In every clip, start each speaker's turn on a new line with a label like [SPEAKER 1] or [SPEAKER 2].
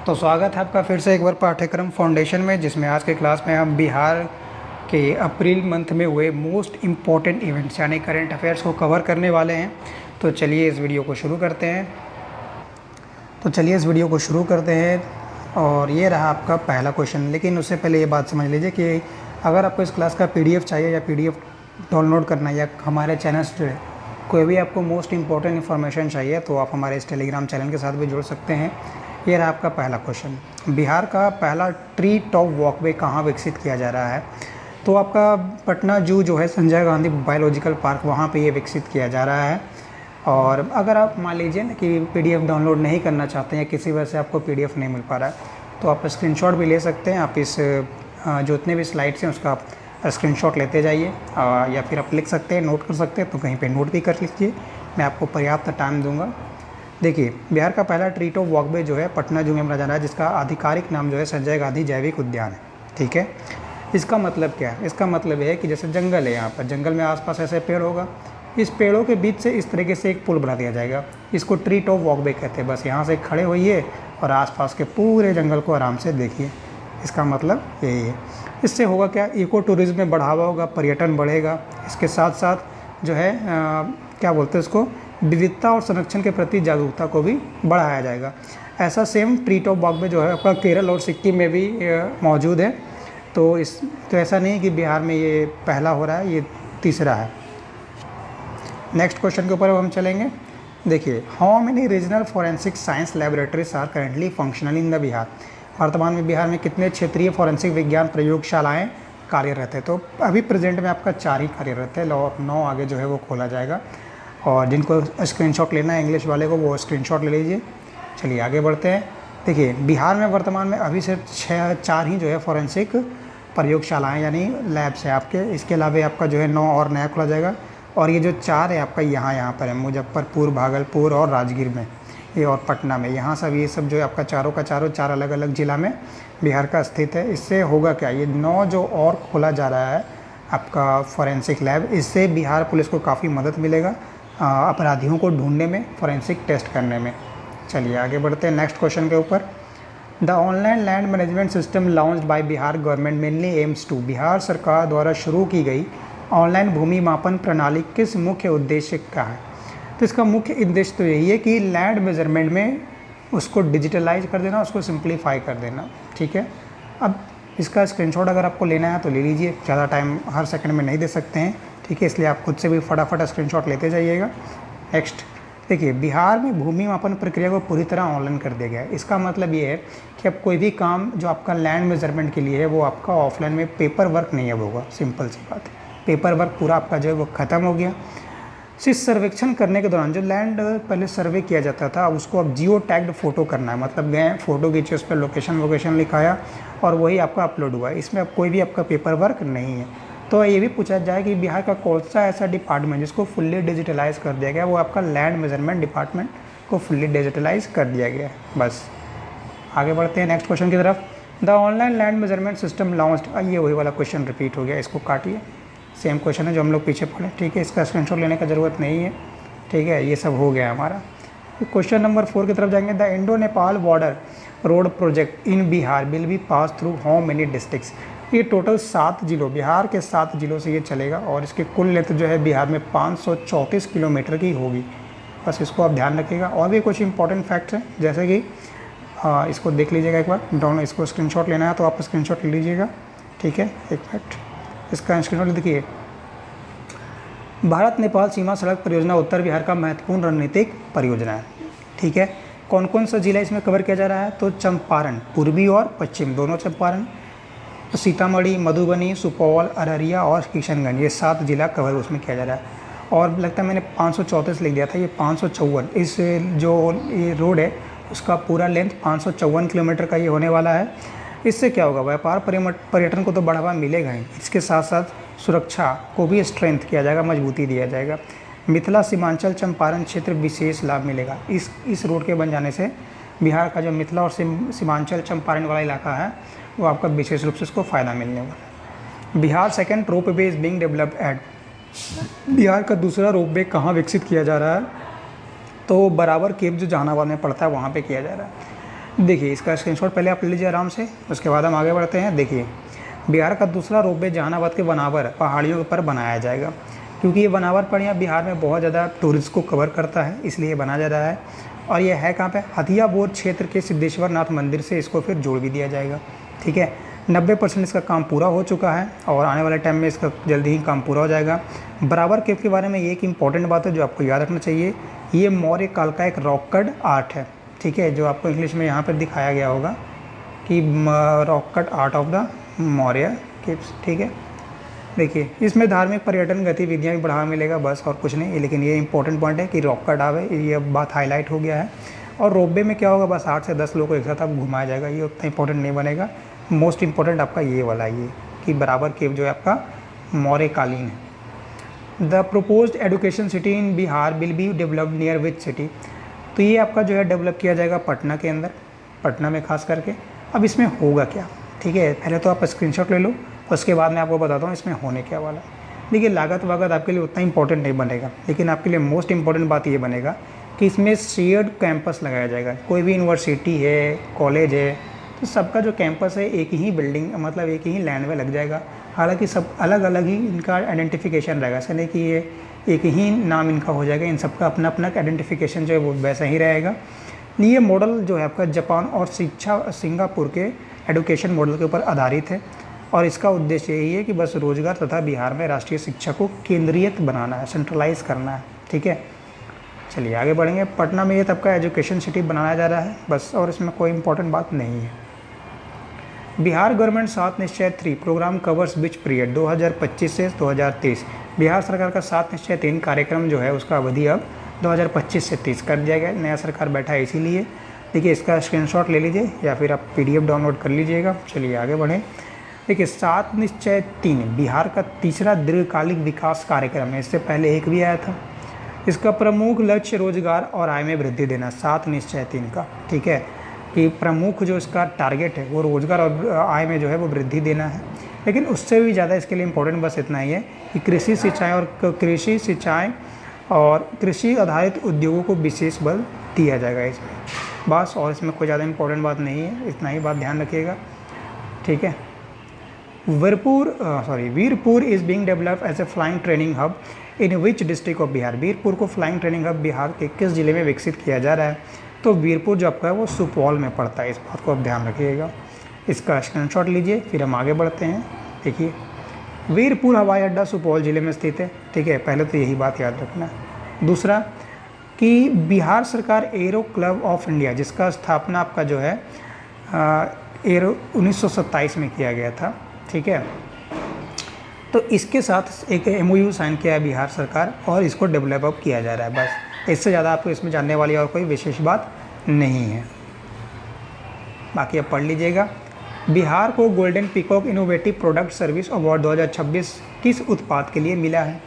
[SPEAKER 1] तो स्वागत है आपका फिर से एक बार पाठ्यक्रम फाउंडेशन में, जिसमें आज के क्लास में हम बिहार के अप्रैल मंथ में हुए मोस्ट इम्पॉर्टेंट इवेंट्स यानी करंट अफेयर्स को कवर करने वाले हैं। तो चलिए इस वीडियो को शुरू करते हैं। और ये रहा आपका पहला क्वेश्चन। लेकिन उससे पहले ये बात समझ लीजिए कि अगर आपको इस क्लास का PDF चाहिए या PDF डाउनलोड करना है या हमारे चैनल से कोई भी आपको मोस्ट इम्पॉर्टेंट इन्फॉर्मेशन चाहिए तो आप हमारे इस टेलीग्राम चैनल के साथ भी जुड़ सकते हैं। ये रहा आपका पहला क्वेश्चन। बिहार का पहला ट्री टॉप वॉकवे कहाँ विकसित किया जा रहा है? तो आपका पटना जू जो है, संजय गांधी बायोलॉजिकल पार्क, वहाँ पे ये विकसित किया जा रहा है। और अगर आप मान लीजिए ना कि PDF डाउनलोड नहीं करना चाहते हैं, किसी वजह से आपको PDF नहीं मिल पा रहा है, तो आप स्क्रीनशॉट भी ले सकते हैं। आप इस जो इतने भी स्लाइड्स हैं उसका आप स्क्रीनशॉट लेते जाइए, या फिर आप लिख सकते हैं, नोट कर सकते हैं, तो कहीं पे नोट भी कर लीजिए। मैं आपको पर्याप्त टाइम दूंगा। देखिए, बिहार का पहला ट्री टॉप वॉकवे जो है पटना जू में जा रहा है, जिसका आधिकारिक नाम जो है संजय गांधी जैविक उद्यान है। ठीक है, इसका मतलब क्या है? इसका मतलब है कि जैसे जंगल है, यहाँ पर जंगल में आसपास ऐसे पेड़ होगा, इस पेड़ों के बीच से इस तरीके से एक पुल बना दिया जाएगा। इसको ट्री टॉप वॉकवे कहते हैं। बस यहाँ से खड़े होइए और आसपास के पूरे जंगल को आराम से देखिए। इसका मतलब यही है। इससे होगा क्या? इको टूरिज्म में बढ़ावा होगा, पर्यटन बढ़ेगा। इसके साथ साथ जो है क्या बोलते हैं उसको, विविधता और संरक्षण के प्रति जागरूकता को भी बढ़ाया जाएगा। ऐसा सेम ट्री टॉप वॉकवे जो है आपका केरल और सिक्किम में भी मौजूद है। तो ऐसा नहीं कि बिहार में ये पहला हो रहा है, ये तीसरा है। नेक्स्ट क्वेश्चन के ऊपर अब हम चलेंगे। देखिए, how many regional forensic science laboratories are currently functional in the Bihar? वर्तमान में बिहार में कितने क्षेत्रीय फॉरेंसिक विज्ञान प्रयोगशालाएं कार्यरत है? तो अभी प्रेजेंट में आपका 4 ही कार्यरत है और 9 आगे जो है वो खोला जाएगा। और जिनको स्क्रीनशॉट लेना है इंग्लिश वाले को, वो स्क्रीनशॉट ले लीजिए। चलिए आगे बढ़ते हैं। देखिए, बिहार में वर्तमान में अभी सिर्फ 4 ही जो है फॉरेंसिक प्रयोगशालाएँ यानी लैब्स है आपके। इसके अलावा आपका जो है 9 और नया खोला जाएगा। और ये जो 4 है आपका यहाँ पर है, मुजफ्फरपुर, भागलपुर और राजगीर में, ये और पटना में। यहाँ सब ये सब जो है आपका चारों का चारों 4 अलग अलग ज़िला में बिहार का स्थित है। इससे होगा क्या? ये 9 जो और खोला जा रहा है आपका फॉरेंसिक लैब, इससे बिहार पुलिस को काफ़ी मदद मिलेगा अपराधियों को ढूंढने में, फॉरेंसिक टेस्ट करने में। चलिए आगे बढ़ते हैं नेक्स्ट क्वेश्चन के ऊपर। The online land management system launched by Bihar government mainly aims to, Bihar सरकार द्वारा शुरू की गई ऑनलाइन भूमि मापन प्रणाली किस मुख्य उद्देश्य का है? तो इसका मुख्य उद्देश्य तो यही है कि लैंड मेजरमेंट में उसको डिजिटलाइज कर देना, उसको सिंप्लीफाई कर देना। ठीक है, अब इसका स्क्रीनशॉट अगर आपको लेना है तो ले लीजिए, ज़्यादा टाइम हर सेकंड में नहीं दे सकते हैं। ठीक है, इसलिए आप खुद से भी फटाफट स्क्रीनशॉट लेते जाइएगा। नेक्स्ट देखिए, बिहार में भूमि मापन प्रक्रिया को पूरी तरह ऑनलाइन कर दिया गया है। इसका मतलब ये है कि अब कोई भी काम जो आपका लैंड मेजरमेंट के लिए है वो आपका ऑफलाइन में पेपर वर्क नहीं अब होगा। सिंपल सी बात है, पेपर वर्क पूरा आपका जो है वो ख़त्म हो गया। इस सर्वेक्षण करने के दौरान जो लैंड पहले सर्वे किया जाता था, उसको अब जियो टैग्ड फ़ोटो करना है। मतलब गए, फ़ोटो खींचे, उस पर लोकेशन लिखाया और वही आपका अपलोड हुआ है। इसमें अब कोई भी आपका पेपर वर्क नहीं है। तो ये भी पूछा जाए कि बिहार का कौन सा ऐसा डिपार्टमेंट जिसको फुल्ली डिजिटलाइज कर दिया गया? वो आपका लैंड मेजरमेंट डिपार्टमेंट को फुल्ली डिजिटलाइज कर दिया गया है। बस आगे बढ़ते हैं नेक्स्ट क्वेश्चन की तरफ। The online land measurement system launched, ये वही वाला क्वेश्चन रिपीट हो गया, इसको काटिए। सेम क्वेश्चन है जो हम लोग पीछे पढ़े। ठीक है, इसका स्क्रीनशॉट लेने का ज़रूरत नहीं है। ठीक है, ये सब हो गया हमारा। क्वेश्चन नंबर 4 की तरफ जाएंगे। The Indo Nepal border road project in Bihar will B pass through how many districts? ये टोटल 7 जिलों, बिहार के 7 जिलों से ये चलेगा और इसकी कुल लेंथ जो है बिहार में 534 किलोमीटर की होगी। बस इसको आप ध्यान रखिएगा। और भी कुछ इंपॉर्टेंट फैक्ट्स हैं, जैसे कि इसको देख लीजिएगा एक बार डाउन। इसको स्क्रीनशॉट लेना है तो आप स्क्रीनशॉट ले लीजिएगा। ठीक है, एक फैक्ट इसका स्क्रीनशॉट देखिए। भारत नेपाल सीमा सड़क परियोजना उत्तर बिहार का महत्वपूर्ण रणनीतिक परियोजना है। ठीक है, कौन कौन सा जिला इसमें कवर किया जा रहा है? तो चंपारण, पूर्वी और पश्चिम दोनों चंपारण, सीतामढ़ी, मधुबनी, सुपौल, अररिया और किशनगंज, ये 7 जिला कवर उसमें किया जा रहा है। और लगता है मैंने 534 लिख दिया था, ये 554। इस जो ये रोड है उसका पूरा लेंथ 554 किलोमीटर का ये होने वाला है। इससे क्या होगा? व्यापार पर्यटन को तो बढ़ावा मिलेगा ही, इसके साथ साथ सुरक्षा को भी स्ट्रेंथ किया जाएगा, मजबूती दिया जाएगा। मिथिला सीमांचल चंपारण क्षेत्र विशेष लाभ मिलेगा। इस रोड के बन जाने से बिहार का जो मिथिला और सीमांचल चंपारण वाला इलाका है वो आपका विशेष रूप से उसको फ़ायदा मिलने वाला है। Bihar second rope way is being developed eight, Bihar का दूसरा रोप वे कहाँ विकसित किया जा रहा है? तो बराबर केव जो जहानाबाद में पड़ता है वहाँ पे किया जा रहा है। देखिए इसका स्क्रीनशॉट पहले आप ले लीजिए आराम से, उसके बाद हम आगे बढ़ते हैं। देखिए बिहार का दूसरा रोपवे जहानाबाद के बनावर पहाड़ियों पर बनाया जाएगा, क्योंकि ये बनावर पहाड़ियाँ बिहार में बहुत ज़्यादा टूरिस्ट को कवर करता है, इसलिए ये बनाया जा रहा है। और ये है कहाँ पे, हथिया बोर क्षेत्र के सिद्धेश्वर नाथ मंदिर से इसको फिर जोड़ भी दिया जाएगा। ठीक है, 90% इसका काम पूरा हो चुका है और आने वाले टाइम में इसका जल्दी ही काम पूरा हो जाएगा। बराबर केव के बारे में ये एक इम्पॉर्टेंट बात है जो आपको याद रखना चाहिए, ये मौर्य काल का एक रॉक कट आर्ट है। ठीक है, जो आपको इंग्लिश में यहाँ पर दिखाया गया होगा कि rock cut art of the Maurya caves. ठीक है, देखिए इसमें धार्मिक पर्यटन गतिविधियाँ भी बढ़ावा मिलेगा, बस और कुछ नहीं। लेकिन ये इंपॉर्टेंट पॉइंट है कि रॉक कट आर्ट है, ये बात हाईलाइट हो गया है। और रोपवे में क्या होगा, बस 8 से 10 लोगों को एक साथ आप घुमाया जाएगा, ये उतना इंपॉर्टेंट नहीं बनेगा। मोस्ट इंपॉर्टेंट आपका ये वाला ये कि बराबर केव जो है आपका मौर्य कालीन है। The proposed education city in Bihar will be developed near which city, तो ये आपका जो है डेवलप किया जाएगा पटना के अंदर, पटना में खास करके। अब इसमें होगा क्या, ठीक है, पहले तो आप स्क्रीनशॉट ले लो, उसके बाद मैं आपको बताता हूँ इसमें होने क्या वाला है। देखिए लागत वागत आपके लिए उतना इंपॉर्टेंट नहीं बनेगा, लेकिन आपके लिए मोस्ट इंपॉर्टेंट बात ये बनेगा कि इसमें शेयर्ड कैंपस लगाया जाएगा। कोई भी यूनिवर्सिटी है, कॉलेज है, तो सबका जो कैंपस है एक ही बिल्डिंग मतलब एक ही लैंड में लग जाएगा। हालांकि सब अलग अलग ही इनका आइडेंटिफिकेशन रहेगा, ऐसा नहीं कि ये एक ही नाम इनका हो जाएगा, इन सबका अपना अपना आइडेंटिफिकेशन जो है वो वैसा ही रहेगा। ये मॉडल जो है आपका जापान और सिंगापुर के एजुकेशन मॉडल के ऊपर आधारित है और इसका उद्देश्य यही है कि बस रोजगार तथा बिहार में राष्ट्रीय शिक्षा को केंद्रीयत बनाना है, सेंट्रलाइज करना है। ठीक है, चलिए आगे बढ़ेंगे। पटना में ये तब का एजुकेशन सिटी बनाया जा रहा है बस, और इसमें कोई इंपॉर्टेंट बात नहीं है। बिहार गवर्नमेंट 7 निश्चय 3 प्रोग्राम कवर्स विच पीरियड 2025 से 2023। बिहार सरकार का 7 निश्चय 3 कार्यक्रम जो है उसका अवधि अब 2025 से 30 कर दिया गया। नया सरकार बैठा है इसीलिए। देखिए इसका स्क्रीनशॉट ले लीजिए या फिर आप PDF डाउनलोड कर लीजिएगा। चलिए आगे बढ़ें। देखिए 7 निश्चय 3 बिहार का तीसरा दीर्घकालिक विकास कार्यक्रम है, इससे पहले एक भी आया था। इसका प्रमुख लक्ष्य रोजगार और आय में वृद्धि देना, 7 निश्चय 3 का। ठीक है, कि प्रमुख जो इसका टारगेट है वो रोजगार और आय में जो है वो वृद्धि देना है। लेकिन उससे भी ज़्यादा इसके लिए इम्पोर्टेंट बस इतना ही है कि कृषि सिंचाई और कृषि आधारित उद्योगों को विशेष बल दिया जाएगा इसमें, बस। और इसमें कोई ज़्यादा इंपॉर्टेंट बात नहीं है, इतना ही बात ध्यान रखिएगा। ठीक है, Birpur is being developed as a flying training hub in which district of Bihar. Birpur को फ्लाइंग ट्रेनिंग हब बिहार के किस जिले में विकसित किया जा रहा है, तो वीरपुर जो आपका है वो सुपौल में पड़ता है, इस बात को आप ध्यान रखिएगा। इसका स्क्रीनशॉट लीजिए फिर हम आगे बढ़ते हैं। देखिए वीरपुर हवाई अड्डा सुपौल ज़िले में स्थित है। ठीक है, पहले तो यही बात याद रखना। दूसरा कि बिहार सरकार एरो क्लब ऑफ इंडिया, जिसका स्थापना आपका जो है एरो 1927 में किया गया था। ठीक है, तो इसके साथ एक MOU साइन किया है बिहार सरकार और इसको डेवलप अप किया जा रहा है, बस। इससे ज़्यादा आपको इसमें जानने वाली और कोई विशेष बात नहीं है, बाकी आप पढ़ लीजिएगा। बिहार को golden peacock innovative product service award 2026 किस उत्पाद के लिए मिला है।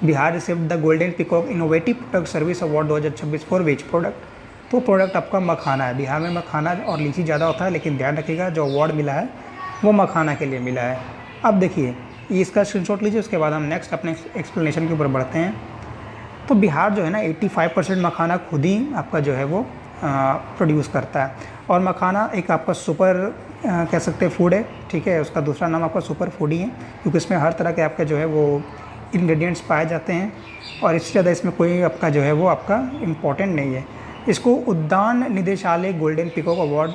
[SPEAKER 1] Bihar received the golden peacock innovative product service award 2026 for which product, तो प्रोडक्ट आपका मखाना है। बिहार में मखाना और लीची ज़्यादा होता है, लेकिन ध्यान रखिएगा जो अवार्ड मिला है वो मखाना के लिए मिला है। अब देखिए इसका स्क्रीनशॉट लीजिए, उसके बाद हम नेक्स्ट अपने एक्सप्लेनेशन के ऊपर बढ़ते हैं। तो बिहार जो है ना 85% मखाना खुद ही आपका जो है वो प्रोड्यूस करता है, और मखाना एक आपका सुपर कह सकते हैं फूड है। ठीक है, उसका दूसरा नाम आपका सुपर फूड ही है, क्योंकि इसमें हर तरह के आपके जो है वो इंग्रेडिएंट्स पाए जाते हैं, और इससे ज़्यादा इसमें कोई आपका जो है वो आपका इम्पोर्टेंट नहीं है। इसको उद्यान निदेशालय गोल्डन पीकॉक अवार्ड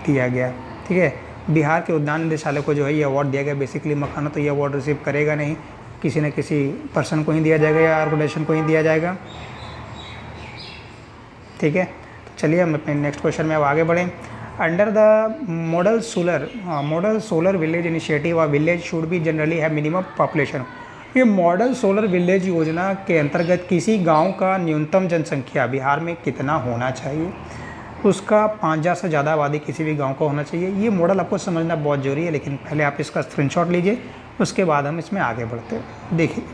[SPEAKER 1] दिया गया। ठीक है, बिहार के उद्यान निदेशालय को जो है ये अवार्ड दिया गया। बेसिकली मखाना तो ये अवार्ड रिसीव करेगा नहीं, किसी न किसी पर्सन को ही दिया जाएगा या ऑर्गेनाइजेशन को ही दिया जाएगा। ठीक है, तो चलिए हम अपने नेक्स्ट क्वेश्चन में अब आगे बढ़ें। Under the model solar village initiative, a village should be generally have minimum population. ये मॉडल सोलर विलेज योजना के अंतर्गत किसी गांव का न्यूनतम जनसंख्या बिहार में कितना होना चाहिए, उसका 5000 से ज़्यादा आबादी किसी भी गांव को होना चाहिए। ये मॉडल आपको समझना बहुत ज़रूरी है, लेकिन पहले आप इसका स्क्रीनशॉट लीजिए, उसके बाद हम इसमें आगे बढ़ते हैं। देखिए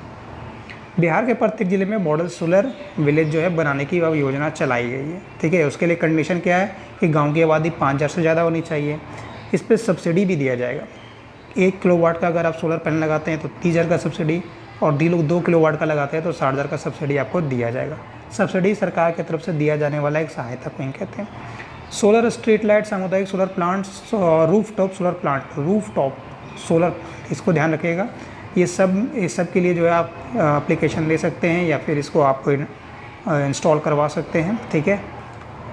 [SPEAKER 1] बिहार के प्रत्येक ज़िले में मॉडल सोलर विलेज जो है बनाने की अब योजना चलाई गई है। ठीक है, उसके लिए कंडीशन क्या है कि गांव की आबादी 5000 से ज़्यादा होनी चाहिए। इस पर सब्सिडी भी दिया जाएगा। 1 किलोवाट का अगर आप सोलर पैनल लगाते हैं तो 30,000 का सब्सिडी, और 2 किलोवाट का लगाते हैं तो 60,000 का सब्सिडी आपको दिया जाएगा। सब्सिडी सरकार की तरफ से दिया जाने वाला एक सहायता कोइन कहते हैं। सोलर स्ट्रीट लाइट, सामुदायिक solar plants, roof top solar plant, roof top solar, इसको ध्यान रखिएगा। ये सब के लिए जो है आप एप्लीकेशन ले सकते हैं या फिर इसको आप इंस्टॉल करवा सकते हैं, ठीक है।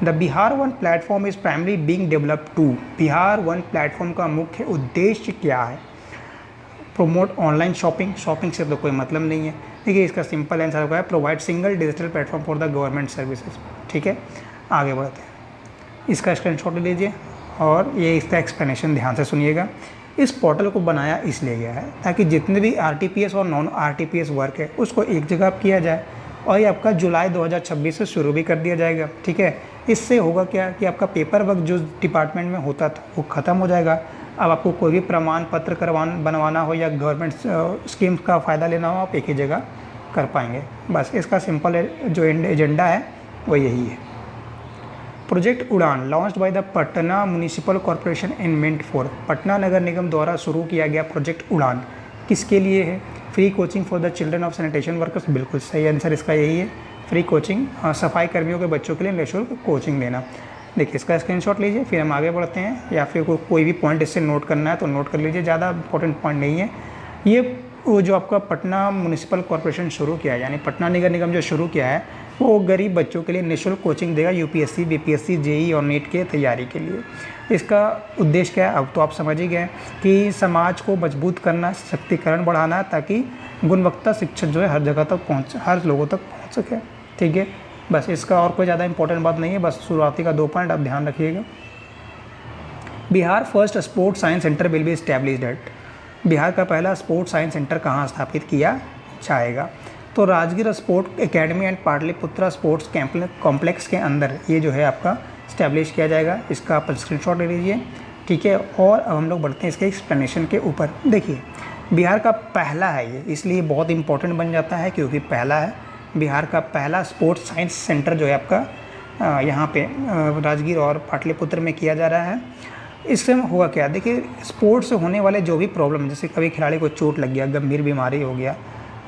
[SPEAKER 1] The Bihar one platform is primary being developed to, Bihar one platform का मुख्य उद्देश्य क्या है? प्रोमोट ऑनलाइन शॉपिंग, शॉपिंग से तो कोई मतलब नहीं है। देखिए इसका सिंपल आंसर होगा provide single digital platform for the government services, ठीक है। आगे बढ़ते हैं, इसका स्क्रीनशॉट ले लीजिए और ये इसका एक्सप्लेनेशन ध्यान से सुनिएगा। इस पोर्टल को बनाया इसलिए गया है ताकि जितने भी आरटीपीएस और नॉन आरटीपीएस वर्क है उसको एक जगह किया जाए, और ये आपका जुलाई 2026 से शुरू भी कर दिया जाएगा, ठीक है। इससे होगा क्या कि आपका पेपर वर्क जो डिपार्टमेंट में होता था वो ख़त्म हो जाएगा। अब आपको कोई भी प्रमाण पत्र बनवाना हो या गवर्नमेंट स्कीम्स का फ़ायदा लेना हो, आप एक ही जगह कर पाएंगे। बस इसका सिंपल जो एजेंडा है वो यही है। Project Udaan launched by the Patna municipal corporation in minute 4, Patna नगर निगम द्वारा शुरू किया गया प्रोजेक्ट उड़ान किसके लिए है? Free coaching for the children of sanitation workers, बिल्कुल सही आंसर इसका यही है, फ्री कोचिंग, सफाई कर्मियों के बच्चों के लिए निःशुल्क कोचिंग देना। देखिए इसका स्क्रीनशॉट लीजिए, फिर हम आगे बढ़ते हैं, या फिर कोई भी पॉइंट इससे नोट करना है तो नोट कर लीजिए, ज़्यादा इंपॉर्टेंट पॉइंट नहीं है। ये वो जो आपका पटना म्यूनिसिपल कॉरपोरेशन शुरू किया है, यानी पटना नगर निगम जो शुरू किया है, वो गरीब बच्चों के लिए निःशुल्क कोचिंग देगा यूपीएससी, बीपीएससी, जेई और नीट के तैयारी के लिए। इसका उद्देश्य क्या है अब तो आप समझ ही गए कि समाज को मजबूत करना, सशक्तिकरण बढ़ाना, ताकि गुणवत्ता शिक्षा जो है हर जगह तक हर लोगों तक पहुँच सके, ठीक है। बस इसका और कोई ज़्यादा इंपॉर्टेंट बात नहीं है, बस शुरुआती का 2 पॉइंट आप ध्यान रखिएगा। Bihar first sports science centre will be established eight, Bihar का पहला स्पोर्ट्स साइंस सेंटर कहाँ स्थापित किया जाएगा? तो Rajgir sport academy and Pataliputra sports complex के अंदर ये जो है आपका इस्टेब्लिश किया जाएगा। इसका आप स्क्रीनशॉट ले लीजिए, ठीक है। और अब हम लोग बढ़ते हैं इसके एक्सप्लेनेशन के ऊपर। देखिए बिहार का पहला है ये, इसलिए बहुत इंपॉर्टेंट बन जाता है क्योंकि पहला है। बिहार का पहला स्पोर्ट्स साइंस सेंटर जो है आपका यहाँ पे राजगीर और पाटलिपुत्र में किया जा रहा है। इससे हुआ क्या, देखिए स्पोर्ट्स से होने वाले जो भी प्रॉब्लम, जैसे कभी खिलाड़ी को चोट लग गया, गंभीर बीमारी हो गया,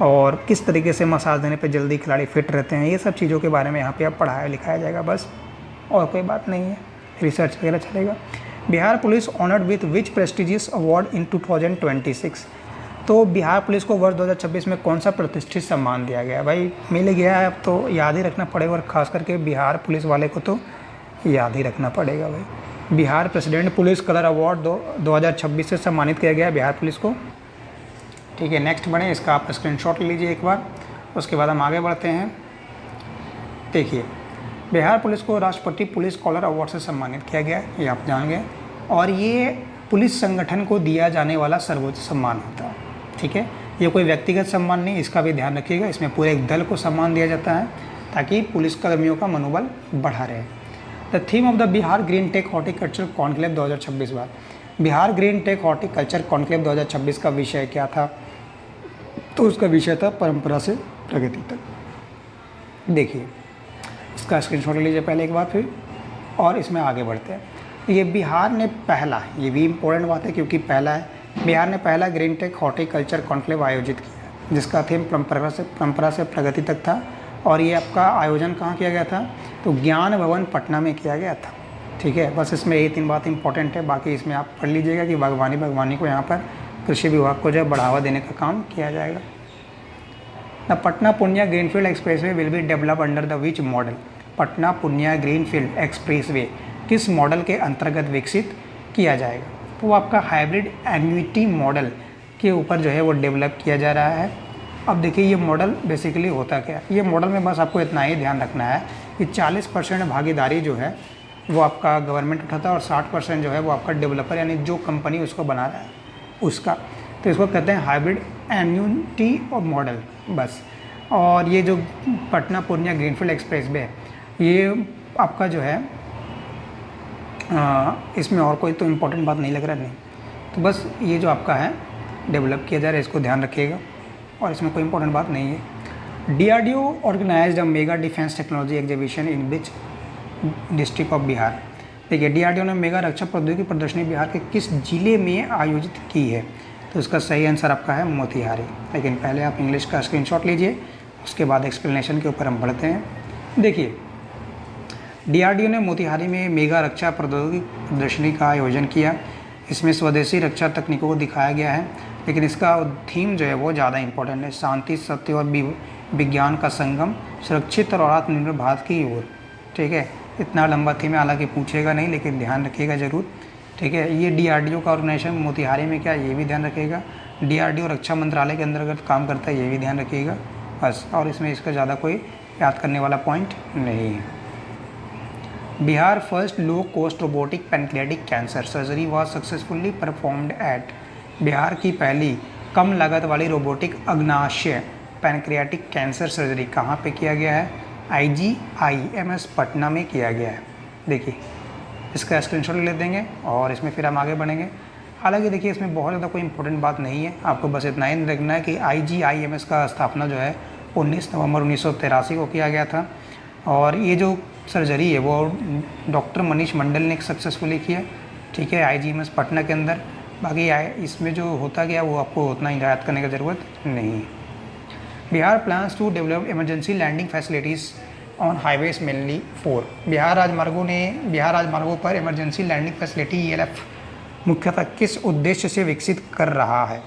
[SPEAKER 1] और किस तरीके से मसाज देने पे जल्दी खिलाड़ी फिट रहते हैं, ये सब चीज़ों के बारे में यहाँ पे अब पढ़ाया लिखाया जाएगा, बस और कोई बात नहीं है, रिसर्च वगैरह चलेगा। Bihar police honoured with which prestigious award in 2026, तो बिहार पुलिस को वर्ष 2026 में कौन सा प्रतिष्ठित सम्मान दिया गया? भाई मिल गया है, अब तो याद ही रखना पड़ेगा, और ख़ास करके बिहार पुलिस वाले को तो याद ही रखना पड़ेगा भाई। Bihar president police colour award 2026 से सम्मानित किया गया बिहार पुलिस को, ठीक है। नेक्स्ट बढ़े, इसका आप स्क्रीनशॉट ले लीजिए एक बार, उसके बाद हम आगे बढ़ते हैं। देखिए बिहार पुलिस को राष्ट्रपति पुलिस कॉलर अवार्ड से सम्मानित किया गया, ये आप जान गए, और ये पुलिस संगठन को दिया जाने वाला सर्वोच्च सम्मान होता है, ठीक है। ये कोई व्यक्तिगत सम्मान नहीं, इसका भी ध्यान रखिएगा, इसमें पूरे एक दल को सम्मान दिया जाता है ताकि पुलिसकर्मियों का मनोबल बढ़ा रहे। The theme of the Bihar green tech horticulture conclave 2026 बार, Bihar green tech horticulture conclave 2026 का विषय क्या था? तो उसका विषय था परंपरा से प्रगति तक। देखिए इसका स्क्रीनशॉट लीजिए पहले एक बार फिर, और इसमें आगे बढ़ते हैं। ये बिहार ने पहला, ये भी इम्पोर्टेंट बात है क्योंकि पहला है, बिहार ने पहला ग्रीन टेक हॉर्टिकल्चर कॉन्क्लेव आयोजित किया जिसका थीम परंपरा से प्रगति तक था, और ये आपका आयोजन कहाँ किया गया था? तो ज्ञान भवन पटना में किया गया था, ठीक है। बस इसमें ये 3 बात इंपॉर्टेंट है, बाकी इसमें आप पढ़ लीजिएगा कि बागवानी को यहाँ पर कृषि विभाग को जो है बढ़ावा देने का काम किया जाएगा। The Patna Purnia greenfield expressway will be develop under the which model, Patna Purnia greenfield expressway किस मॉडल के अंतर्गत विकसित किया जाएगा? तो वो आपका हाइब्रिड एन्युटी मॉडल के ऊपर जो है वो डेवलप किया जा रहा है। अब देखिए ये मॉडल बेसिकली होता क्या है, ये मॉडल में बस आपको इतना ही ध्यान रखना है कि 40% भागीदारी जो है वो आपका गवर्नमेंट उठाता है और 60% जो है वो आपका डेवलपर यानी जो कंपनी उसको बना रहा है उसका, तो इसको कहते हैं हाइब्रिड एन्युटी और मॉडल बस। और ये जो पटना पूर्णिया ग्रीनफील्ड एक्सप्रेसवे है ये आपका जो है इसमें और कोई तो इम्पोर्टेंट बात नहीं लग रहा नहीं, तो बस ये जो आपका है डेवलप किया जा रहा है इसको ध्यान रखिएगा, और इसमें कोई इंपॉर्टेंट बात नहीं है। DRDO organised a mega defence technology exhibition in which district of Bihar, देखिए DRDO ने मेगा रक्षा प्रौद्योगिकी प्रदर्शनी बिहार के किस जिले में आयोजित की है? तो इसका सही आंसर आपका है मोतिहारी। लेकिन पहले आप इंग्लिश का स्क्रीनशॉट लीजिए, उसके बाद एक्सप्लेनेशन के ऊपर हम बढ़ते हैं। देखिए डीआरडीओ ने मोतिहारी में मेगा रक्षा प्रौद्योगिकी प्रदर्शनी का आयोजन किया। इसमें स्वदेशी रक्षा तकनीकों को दिखाया गया है, लेकिन इसका थीम जो है वो ज़्यादा इंपॉर्टेंट है, शांति, सत्य और विज्ञान का संगम, सुरक्षित और आत्मनिर्भर भारत की ओर। ठीक है, इतना लंबा थीम है, हालांकि पूछेगा नहीं लेकिन ध्यान रखिएगा ज़रूर। ठीक है, ये डीआरडीओ का ऑर्गेनाइजेशन मोतिहारी में क्या, ये भी ध्यान रखिएगा। डीआरडीओ रक्षा मंत्रालय के अंतर्गत काम करता है, ये भी ध्यान रखिएगा बस। और इसमें इसका ज़्यादा कोई याद करने वाला पॉइंट नहीं है। Bihar first low cost robotic pancreatic cancer surgery was successfully performed eight. Bihar की पहली कम लागत वाली रोबोटिक अग्नाशय पैनक्रियाटिक कैंसर सर्जरी कहाँ पे किया गया है? IGIMS पटना में किया गया है। देखिए, इसका स्क्रीनशॉट ले देंगे और इसमें फिर हम आगे बढ़ेंगे। हालांकि देखिए, इसमें बहुत ज़्यादा कोई इंपॉर्टेंट बात नहीं है, आपको बस इतना ही देखना है कि IGIMS का स्थापना जो है 19 नवंबर 1983 को किया गया था। और ये जो सर्जरी है वो डॉक्टर मनीष मंडल ने सक्सेसफुली किया। ठीक है, IGIMS पटना के अंदर। बाकी इसमें जो होता गया वो आपको उतना ही याद करने की ज़रूरत नहीं है। Bihar plans to develop emergency landing facilities on highways mainly 4। Bihar राजमार्गों पर इमरजेंसी लैंडिंग फैसिलिटी ELF मुख्यतः किस उद्देश्य से विकसित कर रहा है?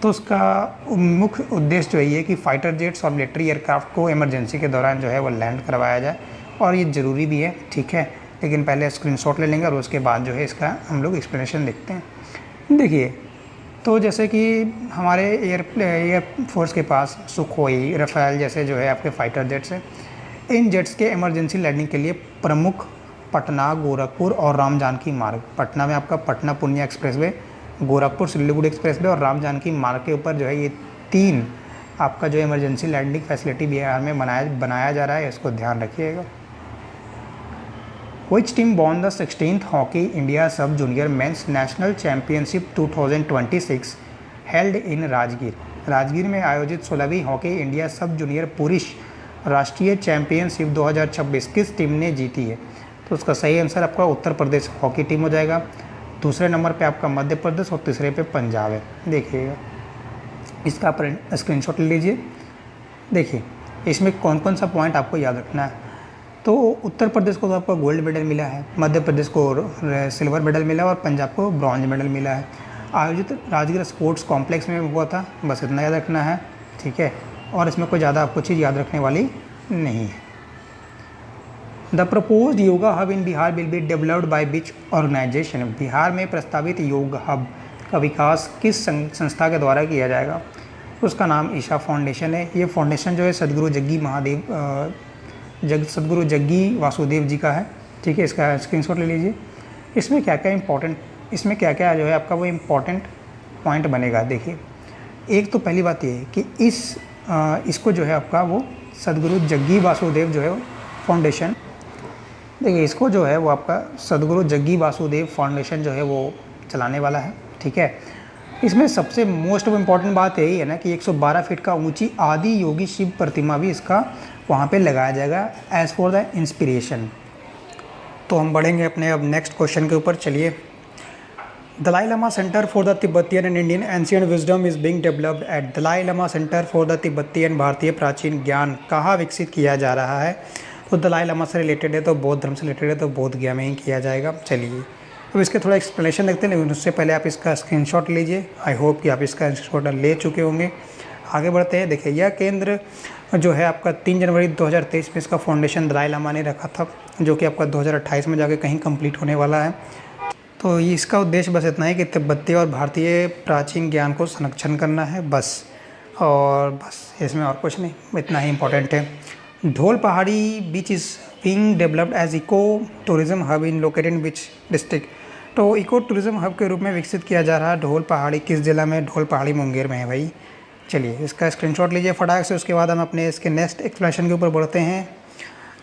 [SPEAKER 1] तो उसका मुख्य उद्देश्य जो है कि फाइटर जेट्स और मिलिट्री एयरक्राफ्ट को इमरजेंसी के दौरान जो है वो लैंड करवाया जाए, और ये ज़रूरी भी है। ठीक है, लेकिन पहले स्क्रीनशॉट ले लेंगे और उसके बाद जो है इसका हम लोग एक्सप्लेनेशन देखते हैं। देखिए, तो जैसे कि हमारे एयर फोर्स के पास सुखोई, रफ़ेल जैसे जो है आपके फाइटर जेट्स हैं। इन जेट्स के इमरजेंसी लैंडिंग के लिए प्रमुख पटना, गोरखपुर और राम जानकी मार्ग। पटना में आपका पटना पूर्णिया एक्सप्रेसवे, गोरखपुर सिल्लीगुड़ी एक्सप्रेसवे और राम जानकी मार्ग के ऊपर जो है ये 3 आपका जो इमरजेंसी लैंडिंग फैसिलिटी बिहार में बनाया जा रहा है, इसको ध्यान रखिएगा। Which team won the 16th Hockey India Sub Junior Men's National Championship 2026 held in Rajgir? Rajgir में आयोजित 16वीं हॉकी इंडिया सब जूनियर पुरुष राष्ट्रीय चैंपियनशिप 2026 किस टीम ने जीती है? तो उसका सही आंसर आपका उत्तर प्रदेश हॉकी टीम हो जाएगा। दूसरे नंबर पे आपका मध्य प्रदेश और तीसरे पे पंजाब है। देखिएगा, इसका आप स्क्रीनशॉट ले लीजिए। देखिए, इसमें कौन कौन सा पॉइंट आपको याद रखना है। तो उत्तर प्रदेश को तो आपको गोल्ड मेडल मिला है, मध्य प्रदेश को सिल्वर मेडल मिला और पंजाब को ब्रॉन्ज मेडल मिला है। आयोजित राजगीर स्पोर्ट्स कॉम्प्लेक्स में हुआ था, बस इतना याद रखना है। ठीक है, और इसमें कोई ज़्यादा आपको चीज़ याद रखने वाली नहीं है। The proposed yoga hub in Bihar will be developed by which organisation? Bihar में प्रस्तावित योग हब का विकास किस संस्था के द्वारा किया जाएगा? उसका नाम ईशा फाउंडेशन है। ये फाउंडेशन जो है सदगुरु जग्गी वासुदेव जी का है। ठीक है, इसका स्क्रीनशॉट ले लीजिए। इसमें क्या क्या जो है आपका वो इम्पोर्टेंट पॉइंट बनेगा। देखिए, एक तो पहली बात ये है कि इसको जो है आपका वो सदगुरु जग्गी वासुदेव जो है फाउंडेशन, देखिए इसको जो है वो आपका सदगुरु जग्गी वासुदेव फाउंडेशन जो है वो चलाने वाला है। ठीक है, इसमें सबसे मोस्ट इम्पॉर्टेंट बात यही है ना कि 112 फीट का ऊंची आदि योगी शिव प्रतिमा भी इसका वहाँ पे लगाया जाएगा एज़ फॉर द इंस्पिरेशन। तो हम बढ़ेंगे अपने अब नेक्स्ट क्वेश्चन के ऊपर। चलिए, Dalai Lama centre for the Tibetan and Indian ancient wisdom is being developed at. Dalai Lama centre for the Tibetan भारतीय प्राचीन ज्ञान कहाँ विकसित किया जा रहा है? तो दलाई लामा से रिलेटेड है, तो बौद्ध धर्म से रिलेटेड है, तो बोध गया में ही किया जाएगा। चलिए, अब इसके थोड़ा एक्सप्लेनेशन देखते हैं, लेकिन उससे पहले आप इसका स्क्रीनशॉट लीजिए। आई होप कि आप इसका स्क्रीनशॉट ले चुके होंगे। आगे बढ़ते हैं। देखिए, यह केंद्र जो है आपका 3 जनवरी 2023 में इसका फाउंडेशन दलाई लामा ने रखा था, जो कि आपका 2028 में जाके कहीं कंप्लीट होने वाला है। तो इसका उद्देश्य बस इतना है कि तिब्बती और भारतीय प्राचीन ज्ञान को संरक्षण करना है, बस। और बस इसमें और कुछ नहीं, इतना ही इम्पोर्टेंट है। Dhol Pahari beach is being developed as eco tourism hub in located in which district? तो इको टूरिज्म हब के रूप में विकसित किया जा रहा है ढोल पहाड़ी किस जिला में? ढोल पहाड़ी मुंगेर में है भाई। चलिए, इसका स्क्रीनशॉट लीजिए फटाक से। उसके बाद हम अपने इसके नेक्स्ट एक्सप्लेनेशन के ऊपर बढ़ते हैं।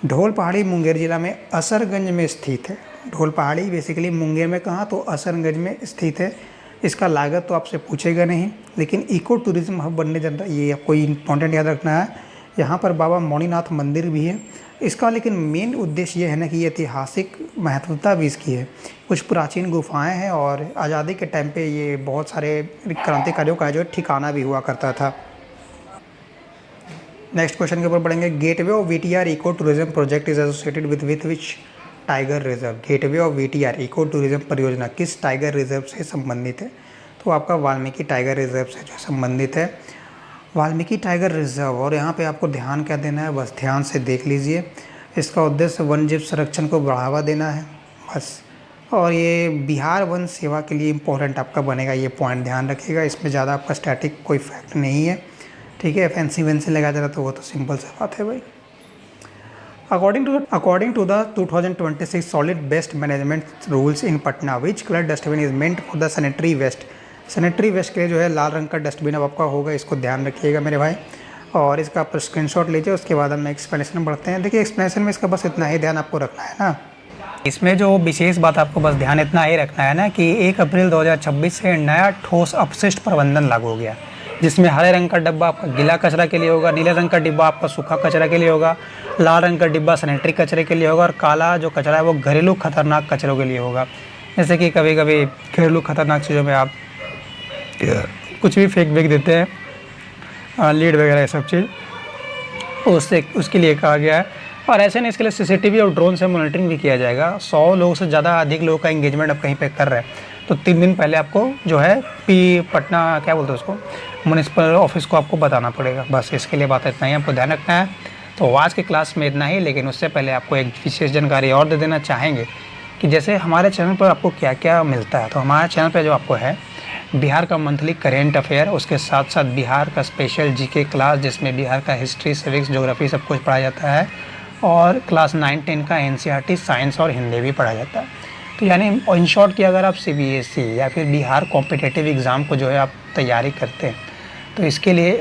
[SPEAKER 1] ढोल पहाड़ी मुंगेर जिला में असरगंज में स्थित है। ढोल पहाड़ी बेसिकली मुंगेर में कहाँ? तो असरगंज में स्थित है। इसका लागत तो आपसे पूछेगा नहीं, लेकिन इको टूरिज्म हब बनने जा रहा है, ये आपको इंपॉर्टेंट याद रखना है। यहाँ पर बाबा मौनीनाथ मंदिर भी है इसका, लेकिन मेन उद्देश्य ये है ना कि ये ऐतिहासिक महत्वता भी इसकी है। कुछ प्राचीन गुफाएं हैं और आज़ादी के टाइम पे ये बहुत सारे क्रांतिकारियों का जो ठिकाना भी हुआ करता था। नेक्स्ट क्वेश्चन के ऊपर पढ़ेंगे। Gateway of VTR eco tourism project is associated with which tiger reserve. Gateway of VTR eco tourism परियोजना किस टाइगर रिजर्व से संबंधित है? तो आपका वाल्मीकि टाइगर रिजर्व से जो संबंधित है, वाल्मीकि टाइगर रिजर्व। और यहाँ पे आपको ध्यान क्या देना है, बस ध्यान से देख लीजिए। इसका उद्देश्य वन जीव संरक्षण को बढ़ावा देना है बस। और ये बिहार वन सेवा के लिए इम्पोर्टेंट आपका बनेगा, ये पॉइंट ध्यान रखिएगा। इसमें ज़्यादा आपका स्टैटिक कोई फैक्ट नहीं है, ठीक है। फैंसी वैंसी लगा देना तो वो तो सिंपल सी बात है भाई। According to the 2026 solid waste management rules in Patna, which colour dustbin is meant for the sanitary waste. Sanitary waste के लिए जो है लाल रंग का डस्टबिन अब आपका होगा, इसको ध्यान रखिएगा मेरे भाई। और इसका आप स्क्रीनशॉट लीजिए, उसके बाद हम एक्सप्लेनेशन बढ़ते हैं। देखिए एक्सप्लेनेशन में इसका बस इतना ही ध्यान आपको रखना है ना। इसमें जो विशेष बात आपको बस ध्यान इतना ही रखना है ना कि 1 अप्रैल 2026 से नया ठोस अपशिष्ट प्रबंधन लागू हो गया, जिसमें हरे रंग का डिब्बा आपका गीला कचरा के लिए होगा, नीले रंग का डिब्बा आपका सूखा कचरा के लिए होगा, लाल रंग का डिब्बा सैनिटरी कचरे के लिए होगा, और काला जो कचरा है वो घरेलू खतरनाक कचरों के लिए होगा। जैसे कि कभी कभी घरेलू खतरनाक चीज़ों में आप कुछ भी फेंक देते हैं, लीड वगैरह ये सब चीज़, उसके लिए कहा गया है। और ऐसे नहीं, इसके लिए सीसीटीवी और ड्रोन से मॉनिटरिंग भी किया जाएगा। 100 लोगों से ज़्यादा अधिक लोगों का एंगेजमेंट आप कहीं पे कर रहे हैं तो 3 दिन पहले आपको जो है पटना क्या बोलते हैं उसको, म्यूनिसिपल ऑफिस को आपको बताना पड़ेगा। बस इसके लिए बात इतना ही आपको ध्यान रखना है। तो आज की क्लास में इतना ही, लेकिन उससे पहले आपको एक विशेष जानकारी और दे देना चाहेंगे कि जैसे हमारे चैनल पर आपको क्या क्या मिलता है। तो हमारे चैनल पर जो आपको है बिहार का मंथली करेंट अफेयर, उसके साथ साथ बिहार का स्पेशल जीके क्लास जिसमें बिहार का हिस्ट्री, सिविक्स, ज्योग्राफी सब कुछ पढ़ाया जाता है, और क्लास 9-10 का एनसीईआरटी, साइंस और हिंदी भी पढ़ाया जाता है। तो यानी इन शॉर्ट कि अगर आप सीबीएसई या फिर बिहार कॉम्पिटिटिव एग्ज़ाम को जो है आप तैयारी करते हैं तो इसके लिए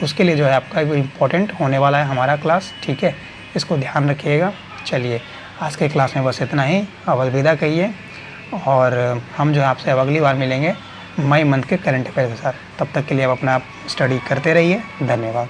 [SPEAKER 1] उसके लिए जो है आपका इम्पोर्टेंट होने वाला है हमारा क्लास, ठीक है। इसको ध्यान रखिएगा। चलिए आज के क्लास में बस इतना ही, अब अलविदा कहिए, और हम जो है आपसे अब अगली बार मिलेंगे मई मंथ के करंट अफेयर के साथ। तब तक के लिए आप अपना स्टडी करते रहिए। धन्यवाद।